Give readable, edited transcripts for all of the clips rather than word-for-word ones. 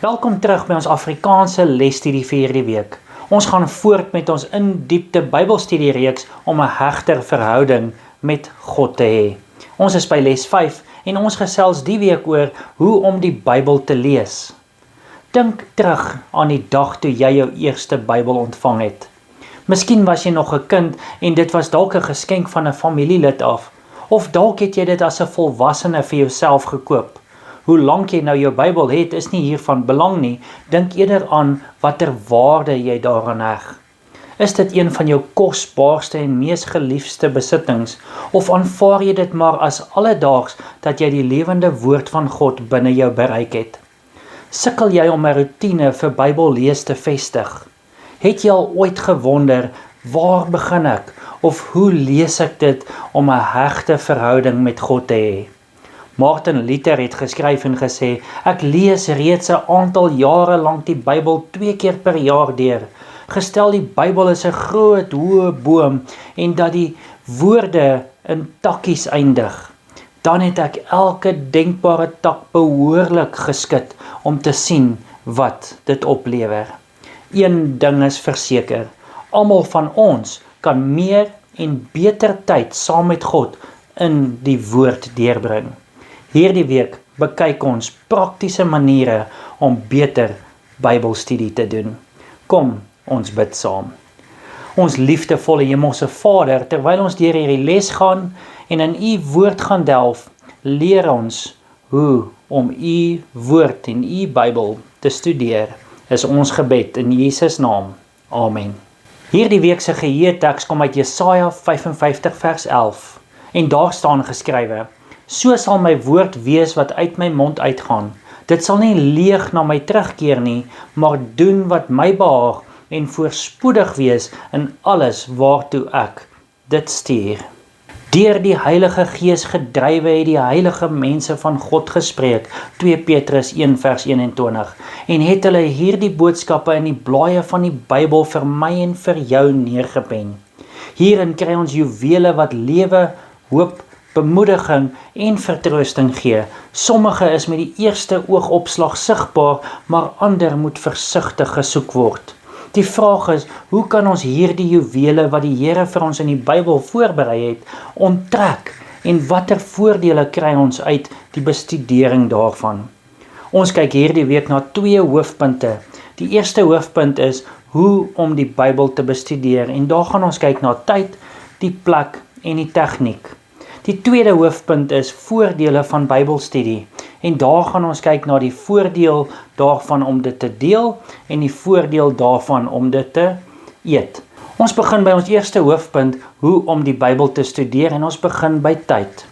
Welkom terug by ons Afrikaanse lesstudie vir hierdie week. Ons gaan voort met ons in-diepte Bybelstudiereeks om 'n hegter verhouding met God te hê. Ons is by les 5 en ons gesels die week oor hoe om die Bybel te lees. Dink terug aan die dag toe jy jou eerste Bybel ontvang het. Miskien was jy nog 'n kind en dit was dalk 'n geskenk van 'n familielid af, of dalk het jy dit as 'n volwassene vir jouself gekoop. Hoe lank jy nou jou Bybel het, is nie hiervan belang nie. Dink eerder aan watter waarde jy daaraan heg. Is dit een van jou kosbaarste en mees geliefde besittings, of aanvaar jy dit maar as alledaags dat jy die lewende woord van God binne jou bereik het? Sukkel jy om 'n roetine vir Bybellees te vestig? Het jy al ooit gewonder, waar begin ek, of hoe lees ek dit om 'n hegte verhouding met God te hê? Martin Luther het geskryf en gesê, ek lees reeds 'n aantal jare lank die Bybel 2 keer per jaar deur. Gestel die Bybel is 'n groot, hoë boom en dat die woorde in takkies eindig, dan het ek elke denkbare tak behoorlik geskit om te sien wat dit oplewer. Een ding is verseker, almal van ons kan meer en beter tyd saam met God in die woord deurbring. Hierdie week bekyk ons praktiese maniere om beter Bybelstudie te doen. Kom, ons bid saam. Ons liefdevolle Hemelse Vader, terwyl ons deur hierdie les gaan en in U woord gaan delf, leer ons hoe om U woord en U Bybel te studeer. Is ons gebed in Jesus naam. Amen. Hierdie week se geheeteks kom uit Jesaja 55 vers 11 en daar staan geskrywe: So sal my woord wees wat uit my mond uitgaan. Dit sal nie leeg na my terugkeer nie, maar doen wat my behaag en voorspoedig wees in alles waartoe ek dit stuur. Deur die Heilige Gees gedrywe het die heilige mense van God gespreek, 2 Petrus 1 vers 21, en het hulle hierdie boodskappe in die blaaie van die Bybel vir my en vir jou neergepen. Hierin kry ons juwele wat lewe, hoop, bemoediging en vertroosting gee. Sommige is met die eerste oogopslag sigbaar, maar ander moet versigtig gesoek word. Die vraag is, hoe kan ons hierdie juwele wat die Here vir ons in die Bybel voorberei het, onttrek en watter voordele kry ons uit die bestudering daarvan? Ons kyk hierdie week na 2 hoofpunte. Die eerste hoofpunt is hoe om die Bybel te bestudeer en daar gaan ons kyk na tyd, die plek en die tegniek. Die tweede hoofpunt is voordele van Bybelstudie en daar gaan ons kyk na die voordeel daarvan om dit te deel en die voordeel daarvan om dit te eet. Ons begin by ons eerste hoofpunt, hoe om die Bybel te studeer, en ons begin by tyd.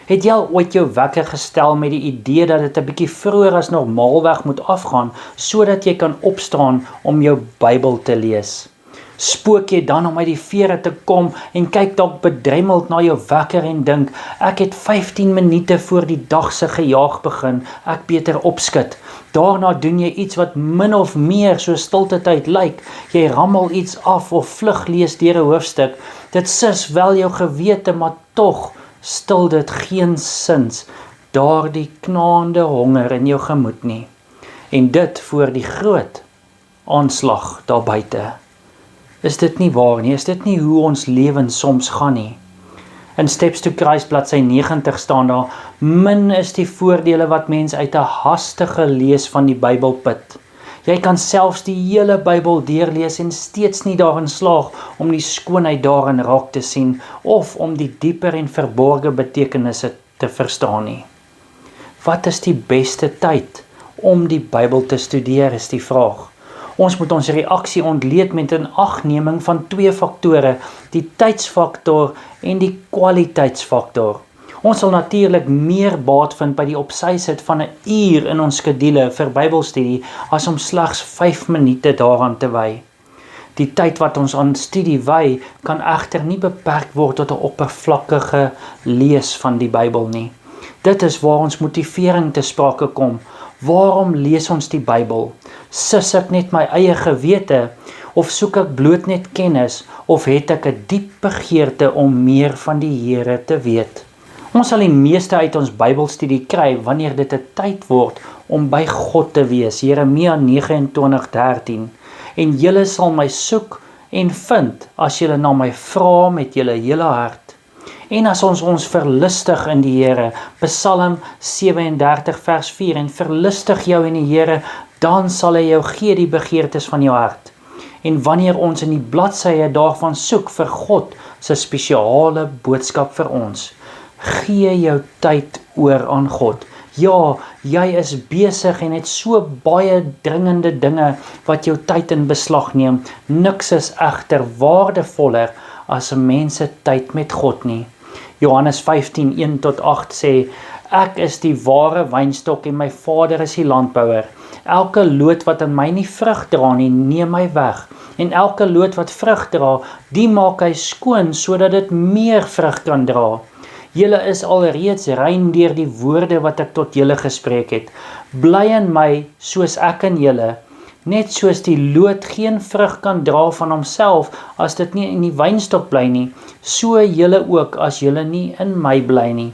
Het jy al ooit jou wekker gestel met die idee dat dit 'n bietjie vroeër as normaalweg moet afgaan sodat jy kan opstaan om jou Bybel te lees? Spook jy dan om uit die vere te kom en kyk dalk bedremmeld na jou wekker en dink, ek het 15 minute voor die dag se gejaag begin, ek beter opskit. Daarna doen jy iets wat min of meer so stilte tyd lyk, jy rammel iets af of vlug lees deur 'n hoofstuk. Dit sis wel jou gewete, maar tog stil dit geen sins daardie knaande honger in jou gemoed nie. En dit voor die groot aanslag daar buite. Is dit nie waar nie? Is dit nie hoe ons lewens soms gaan nie? In Steps to Christ bladsy 90 staan daar, min is die voordele wat mens uit 'n hastige lees van die Bybel put. Jy kan selfs die hele Bybel deurlees en steeds nie daarin slaag om die skoonheid daarin raak te sien of om die dieper en verborgde betekenisse te verstaan nie. Wat is die beste tyd om die Bybel te studeer, is die vraag. Ons moet ons reaksie ontleed met 'n agneming van 2 faktore, die tydsfaktor en die kwaliteitsfaktor. Ons sal natuurlik meer baat vind by die opsy sit van 'n uur in ons skedule vir Bybelstudie as om slegs 5 minute daaraan te wy. Die tyd wat ons aan studie wy, kan egter nie beperk word tot 'n oppervlakkige lees van die Bybel nie. Dit is waar ons motivering te sprake kom. Waarom lees ons die Bybel? Sis ek net my eie gewete, of soek ek bloot net kennis, of het ek 'n diep begeerte om meer van die Here te weet? Ons sal die meeste uit ons Bybelstudie kry wanneer dit 'n tyd word om by God te wees, Jeremia 29:13, en julle sal my soek en vind, as julle na my vra met julle hele hart. En as ons verlustig in die Here, Psalm 37 vers 4, en verlustig jou in die Here, dan sal hy jou gee die begeertes van jou hart. En wanneer ons in die bladsye daarvan soek vir God se spesiale boodskap vir ons, gee jou tyd oor aan God. Ja, jy is besig en het so baie dringende dinge wat jou tyd in beslag neem. Niks is egter waardevoller as 'n mens se tyd met God nie. Johannes 15:1-8 sê, ek is die ware wynstok en my Vader is die landbouer. Elke loot wat in my nie vrug dra nie, neem hy weg. En elke loot wat vrug dra, die maak hy skoon, sodat dit meer vrug kan dra. Julle is alreeds rein deur die woorde wat ek tot julle gespreek het. Bly in my, soos ek in julle. Net soos die loot geen vrug kan dra van homself, as dit nie in die wynstok bly nie, so julle ook, as julle nie in my bly nie.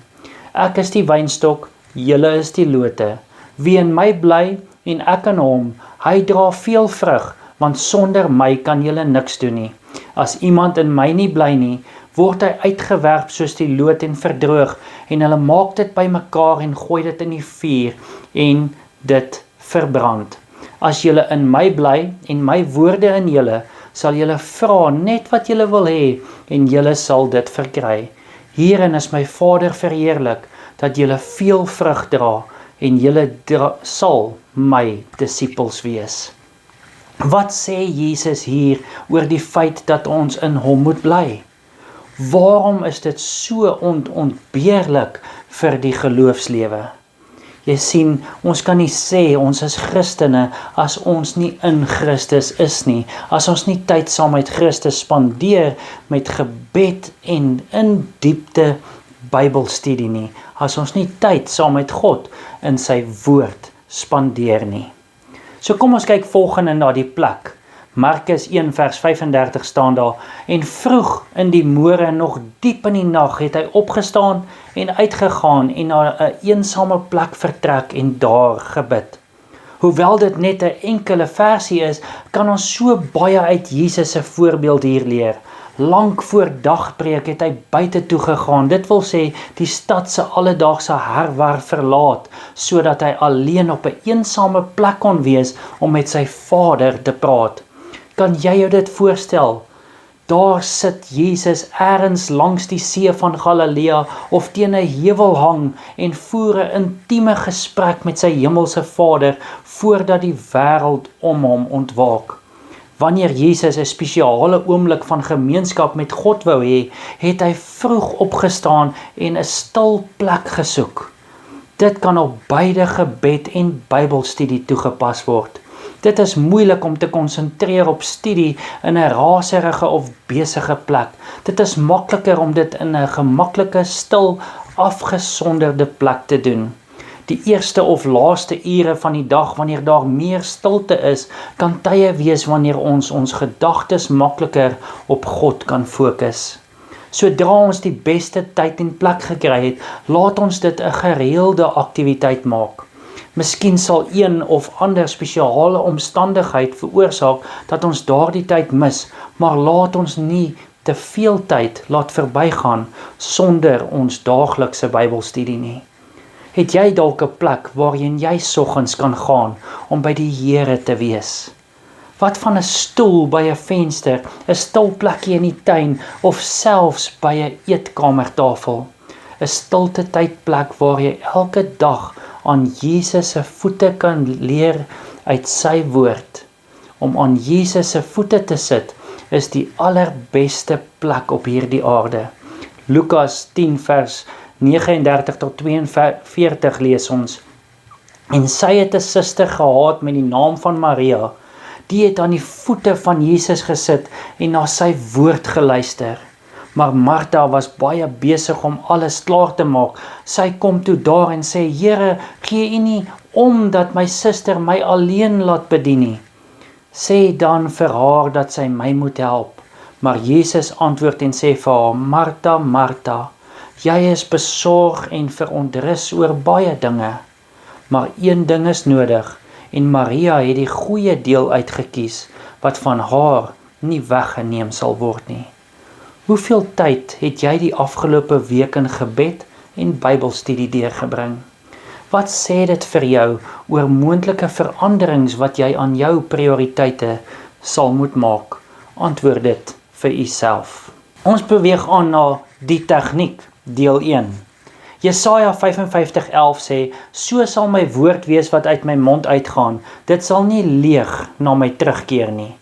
Ek is die wynstok, julle is die lote. Wie in my bly, en ek in hom, hy dra veel vrug, want sonder my kan julle niks doen nie. As iemand in my nie bly nie, word hy uitgewerp soos die loot en verdroog, en hulle maak dit bymekaar en gooi dit in die vuur, en dit verbrand. As julle in my bly, en my woorde in julle, sal julle vra net wat julle wil hê, en julle sal dit verkry. Hierin is my Vader verheerlik, dat julle veel vrug dra, en julle sal my disippels wees. Wat sê Jesus hier oor die feit dat ons in hom moet bly? Waarom is dit so onontbeerlik vir die geloofslewe? Jy sien, ons kan nie sê ons is Christene as ons nie in Christus is nie, as ons nie tyd saam met Christus spandeer met gebed en in diepte Bybelstudie nie, as ons nie tyd saam met God in sy woord spandeer nie. So kom ons kyk volgende na die plek. Markus 1 vers 35 staan daar, en vroeg in die môre, nog diep in die nag, het hy opgestaan en uitgegaan en na 'n eensame plek vertrek en daar gebid. Hoewel dit net 'n enkele versie is, kan ons so baie uit Jesus se voorbeeld hier leer. Lank voor dagbreek het hy buite toe gegaan, dit wil sê die stad se alledaagse herwar verlaat, sodat hy alleen op 'n eensame plek kon wees om met sy Vader te praat. Kan jy jou dit voorstel? Daar sit Jesus ergens langs die see van Galilea of teen 'n heuwel hang en voer 'n intieme gesprek met sy hemelse Vader voordat die wêreld om hom ontwaak. Wanneer Jesus 'n spesiale oomblik van gemeenskap met God wou hê, het hy vroeg opgestaan en 'n stil plek gesoek. Dit kan op beide gebed en Bybelstudie toegepas word. Dit is moeilik om te konsentreer op studie in 'n raserige of besige plek. Dit is makliker om dit in 'n gemaklike, stil, afgesonderde plek te doen. Die eerste of laaste ure van die dag, wanneer daar meer stilte is, kan tye wees wanneer ons gedagtes makliker op God kan fokus. Sodra ons die beste tyd en plek gekry het, laat ons dit 'n gereelde aktiwiteit maak. Miskien sal een of ander spesiale omstandigheid veroorsaak dat ons daardie tyd mis, maar laat ons nie te veel tyd laat verbygaan sonder ons daaglikse Bybelstudie nie. Het jy dalk 'n plek waarheen jy soggens kan gaan om by die Here te wees? Wat van 'n stoel by 'n venster, 'n stil plekkie in die tuin of selfs by 'n eetkamertafel? 'n stilte tydplek waar jy elke dag aan Jesus se voete kan leer uit sy woord. Om aan Jesus se voete te sit is die allerbeste plek op hierdie aarde. Lukas 10 vers 39 tot 42 lees ons. En sy het 'n suster gehad met die naam van Maria. Die het aan die voete van Jesus gesit en na sy woord geluister. Maar Martha was baie besig om alles klaar te maak. Sy kom toe daar en sê, Here, gee U nie om dat my suster my alleen laat bedien nie. Sê dan vir haar dat sy my moet help. Maar Jesus antwoord en sê vir haar, Martha, Martha, jy is besorg en verontrus oor baie dinge, Maar een ding is nodig, en Maria het die goeie deel uitgekies, wat van haar nie weggeneem sal word nie. Hoeveel tyd het jy die afgelope week in gebed en Bybelstudie deurgebring? Wat sê dit vir jou oor moontlike veranderings wat jy aan jou prioriteite sal moet maak? Antwoord dit vir jouself. Ons beweeg aan na die tegniek, deel 1. Jesaja 55:11 sê, so sal my woord wees wat uit my mond uitgaan, dit sal nie leeg na my terugkeer nie.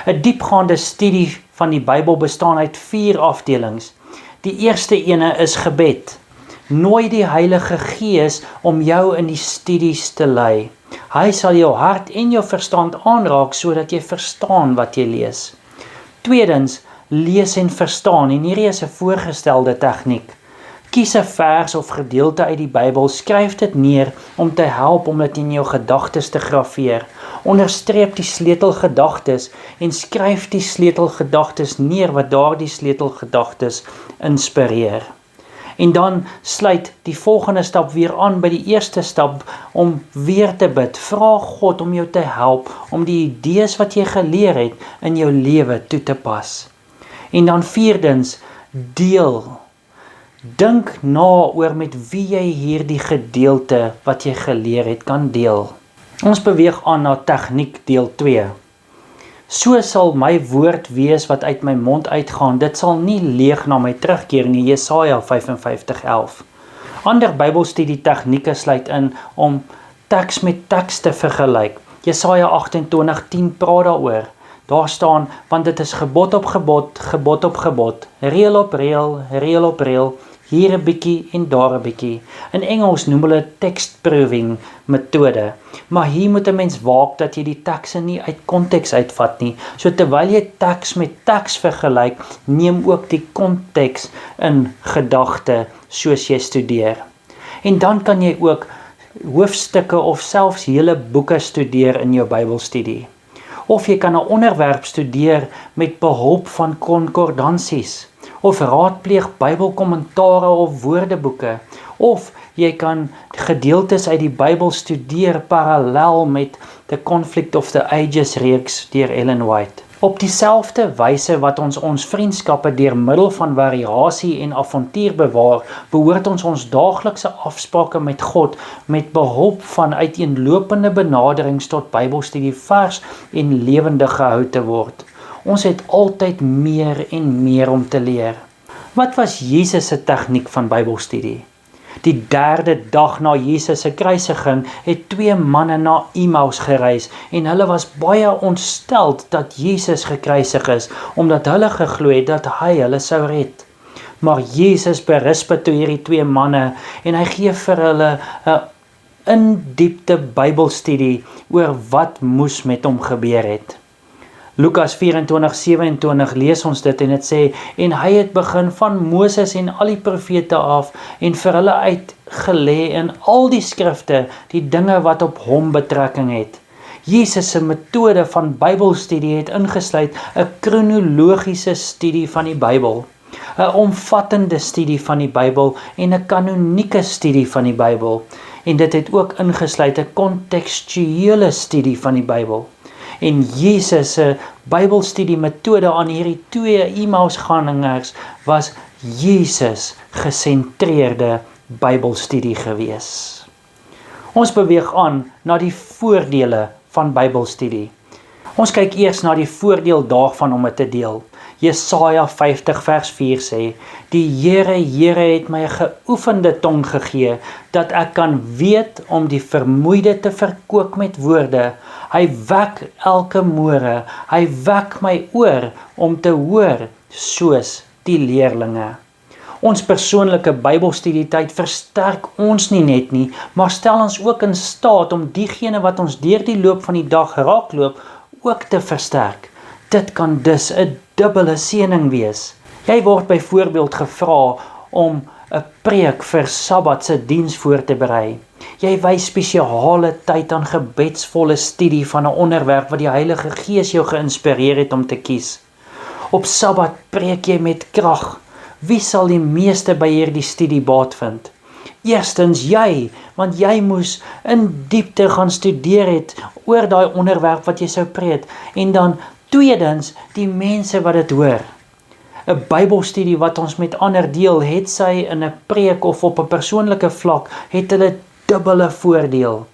'n Diepgaande studie van die Bybel bestaan uit 4 afdelings. Die eerste ene is gebed. Nooi die Heilige Gees om jou in die studies te lei. Hy sal jou hart en jou verstand aanraak sodat jy verstaan wat jy lees. Tweedens, lees en verstaan, en hierdie is 'n voorgestelde tegniek. Kies 'n vers of gedeelte uit die Bybel, skryf dit neer om te help om dit in jou gedagtes te graweer. Onderstreep die sleutelgedagtes en skryf die sleutelgedagtes neer wat daardie sleutelgedagtes inspireer. En dan sluit die volgende stap weer aan by die eerste stap om weer te bid. Vra God om jou te help om die idees wat jy geleer het in jou lewe toe te pas. En dan vierdens, deel. Dink na oor met wie jy hierdie gedeelte wat jy geleer het kan deel. Ons beweeg aan na tegniek deel 2. So sal my woord wees wat uit my mond uitgaan, dit sal nie leeg na my terugkeer nie, Jesaja 55:11. Ander Bybelstudie tegnieke sluit in om teks met teks te vergelyk. Jesaja 28:10 praat daaroor. Daar staan, want dit is gebod op gebod, gebod op gebod, reël op reël, reël op reël, hier 'n bietjie en daar 'n bietjie. In Engels noem hulle text proving metode. Maar hier moet 'n mens waak dat jy die tekste nie uit konteks uitvat nie. So terwyl jy teks met teks vergelyk, neem ook die konteks in gedagte soos jy studeer. En dan kan jy ook hoofstukke of selfs hele boeke studeer in jou Bybelstudie. Of jy kan 'n onderwerp studeer met behulp van konkordansies, of raadpleeg Bybelkommentare of woordeboeke, of jy kan gedeeltes uit die Bybel studeer parallel met The Conflict of the Ages reeks deur Ellen White. Op dieselfde wyse wat ons vriendskappe deur middel van variasie en avontuur bewaar, behoort ons daaglikse afsprake met God met behulp van uiteenlopende benaderings tot Bybelstudie vars en lewendig gehou te word. Ons het altyd meer en meer om te leer. Wat was Jesus se tegniek van Bybelstudie? Die 3de dag na Jesus se kruisiging het 2 manne na Emmaus gereis en hulle was baie ontsteld dat Jesus gekruisig is, omdat hulle geglo het dat hy hulle sou red. Maar Jesus berisp toe hierdie 2 manne en hy gee vir hulle 'n in-diepte Bybelstudie oor wat moes met hom gebeur het. Lukas 24:27 lees ons dit en dit sê, en hy het begin van Moses en al die profete af en vir hulle uitgelê in al die skrifte die dinge wat op hom betrekking het. Jesus se metode van Bybelstudie het ingesluit 'n kronologiese studie van die Bybel, 'n omvattende studie van die Bybel en 'n kanonieke studie van die Bybel. En dit het ook ingesluit 'n kontekstuele studie van die Bybel. En Jesus se Bybelstudie metode aan hierdie 2 Emmausgangers was Jesus gesentreerde Bybelstudie gewees. Ons beweeg aan na die voordele van Bybelstudie. Ons kyk eers na die voordeel daarvan om dit te deel. Jesaja 50:4 sê, die Here het my 'n geoefende tong gegee, dat ek kan weet om die vermoeide te verkoop met woorde. Hy wek elke môre, hy wek my oor om te hoor soos die leerlinge. Ons persoonlike Bybelstudietyd versterk ons nie net nie, maar stel ons ook in staat om diegene wat ons deur die loop van die dag raakloop, ook te versterk. Dit kan dus 'n dubbele seëning wees. Jy word byvoorbeeld gevra om 'n preek vir Sabbat se diens voor te berei. Jy wys spesiale tyd aan gebedsvolle studie van 'n onderwerp wat die Heilige Gees jou geïnspireer het om te kies. Op Sabbat preek jy met krag. Wie sal die meeste by hierdie studie baat vind? Eerstens jy, want jy moes in diepte gaan studeer het oor daai onderwerp wat jy sou preek. En dan tweedens, die mense wat dit hoor. 'n Bybelstudie wat ons met ander deel, het sy in 'n preek of op 'n persoonlike vlak, het hulle dubbele voordeel.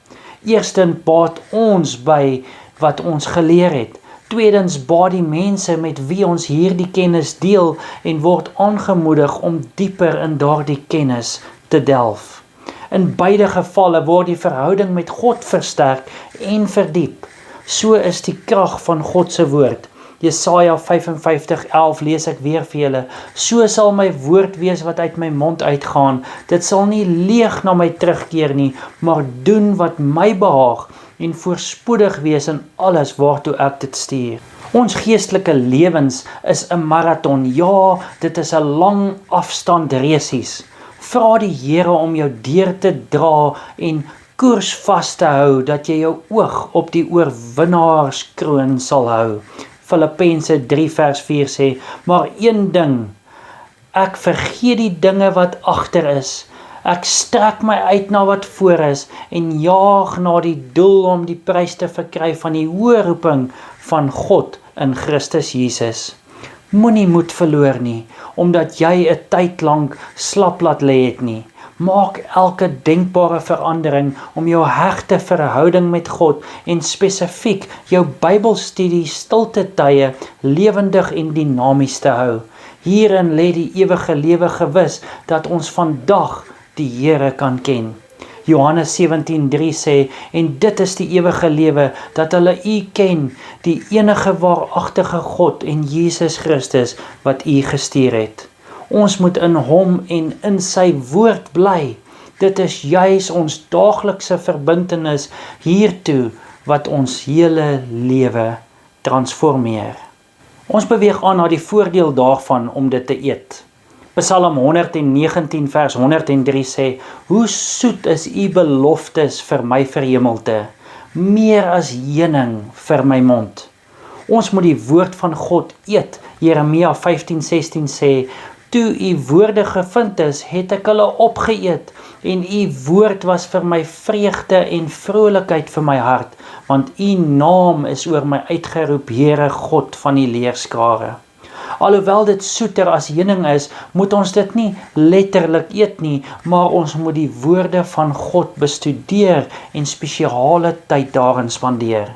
Eerstens baat ons by wat ons geleer het. Tweedens baat die mense met wie ons hierdie kennis deel en word aangemoedig om dieper in daardie kennis te delf. In beide gevalle word die verhouding met God versterk en verdiep. So is die krag van God se woord. Jesaja 55:11 lees ek weer vir julle. So sal my woord wees wat uit my mond uitgaan. Dit sal nie leeg na my terugkeer nie, maar doen wat my behaag en voorspoedig wees in alles waartoe ek dit stuur. Ons geestelike lewens is 'n maraton. Ja, dit is 'n lang afstand resies. Vra die Here om jou deur te dra en koers vas te hou, dat jy jou oog op die oorwinnaarskroon sal hou. Filippense 3 vers 4 sê, maar een ding, ek vergeet die dinge wat agter is. Ek strek my uit na wat voor is en jaag na die doel om die prys te verkry van die hoë roeping van God in Christus Jesus. Moenie moed verloor nie, omdat jy 'n tyd lank slap laat lê het nie. Maak elke denkbare verandering om jou hegte verhouding met God en spesifiek jou Bybelstudie stilte tye lewendig en dinamies te hou. Hierin lê die ewige lewe gewis dat ons vandag die Here kan ken. Johannes 17:3 sê, en dit is die ewige lewe, dat hulle U ken, die enige waaragtige God en Jesus Christus wat U gestuur het. Ons moet in hom en in sy woord bly. Dit is juis ons daaglikse verbintenis hiertoe wat ons hele lewe transformeer. Ons beweeg aan na die voordeel daarvan om dit te eet. Psalm 119 vers 103 sê, hoe soet is U beloftes vir my verhemelte, meer as heuning vir my mond. Ons moet die woord van God eet. Jeremia 15:16 sê, toe U woorde gevind is, het ek hulle opgeëet, en U woord was vir my vreugde en vrolikheid vir my hart, want U naam is oor my uitgeroep, Here God van die leerskare. Alhoewel dit soeter as heuning is, moet ons dit nie letterlik eet nie, maar ons moet die woorde van God bestudeer en spesiale tyd daarin spandeer.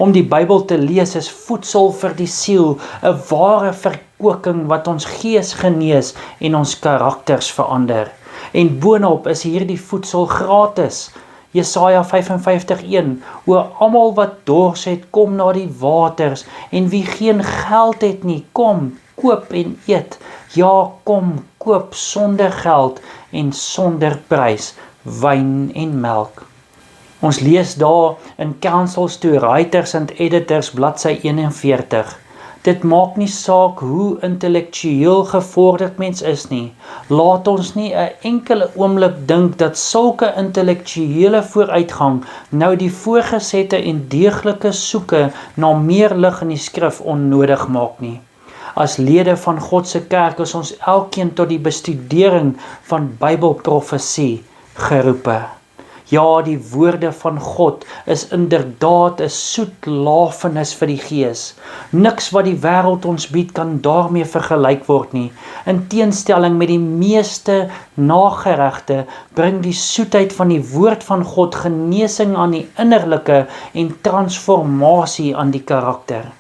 Om die Bybel te lees is voedsel vir die siel, 'n ware verkoking wat ons gees genees en ons karakters verander. En boonop is hierdie voedsel gratis. Jesaja 55:1, oor almal wat dors het, kom na die waters, en wie geen geld het nie, kom, koop en eet. Ja, kom, koop sonder geld en sonder prys, wyn en melk. Ons lees daar in Counsels to Writers and Editors bladsy 41. Dit maak nie saak hoe intellektueel gevorderd mens is nie. Laat ons nie 'n enkele oomblik dink dat sulke intellektuele vooruitgang nou die voorgesette en deeglike soeke na meer lig in die skrif onnodig maak nie. As lede van God se kerk is ons elkeen tot die bestudering van Bybelprofesie geroepe. Ja, die woorde van God is inderdaad 'n soet lafenis vir die gees. Niks wat die wêreld ons bied kan daarmee vergelyk word nie. In teenstelling met die meeste nageregte bring die soetheid van die woord van God genesing aan die innerlike en transformasie aan die karakter.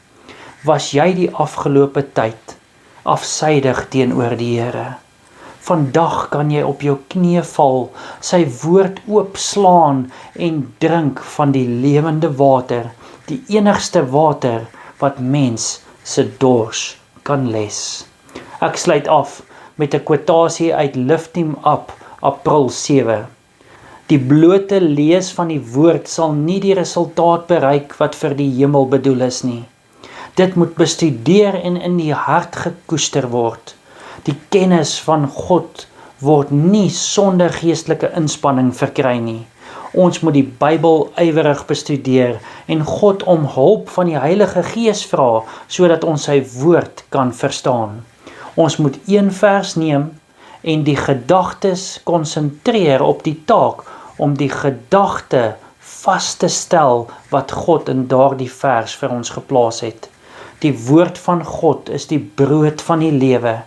Was jy die afgelope tyd afsydig teenoor die Here? Vandag kan jy op jou knieë val, sy woord oopslaan en drink van die lewende water, die enigste water wat mens se dors kan les. Ek sluit af met 'n kwotasie uit Lift Him Up, April 7. Die blote lees van die woord sal nie die resultaat bereik wat vir die hemel bedoel is nie. Dit moet bestudeer en in die hart gekoester word. Die kennis van God word nie sonder geestelike inspanning verkry nie. Ons moet die Bybel ywerig bestudeer en God om hulp van die Heilige Gees vra, sodat ons sy woord kan verstaan. Ons moet een vers neem en die gedagtes konsentreer op die taak om die gedagte vas te stel wat God in daardie vers vir ons geplaas het. Die woord van God is die brood van die lewe.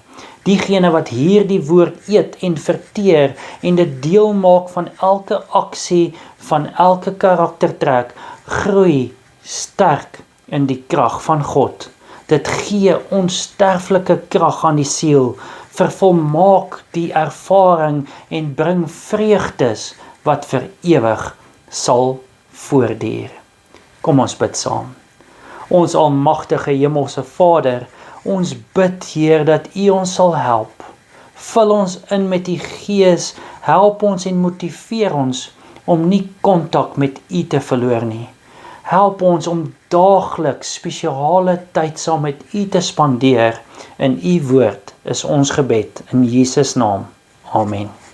Diegene wat hierdie woord eet en verteer en dit deel maak van elke aksie, van elke karaktertrek, groei sterk in die krag van God. Dit gee onsterflike krag aan die siel, vervolmaak die ervaring en bring vreugdes wat vir ewig sal voortduur. Kom ons bid saam. Ons almagtige hemelse Vader, ons bid Heer dat U ons sal help. Vul ons in met U Gees, help ons en motiveer ons om nie kontak met U te verloor nie. Help ons om daagliks spesiale tyd saam met U te spandeer. In U woord is ons gebed in Jesus naam. Amen.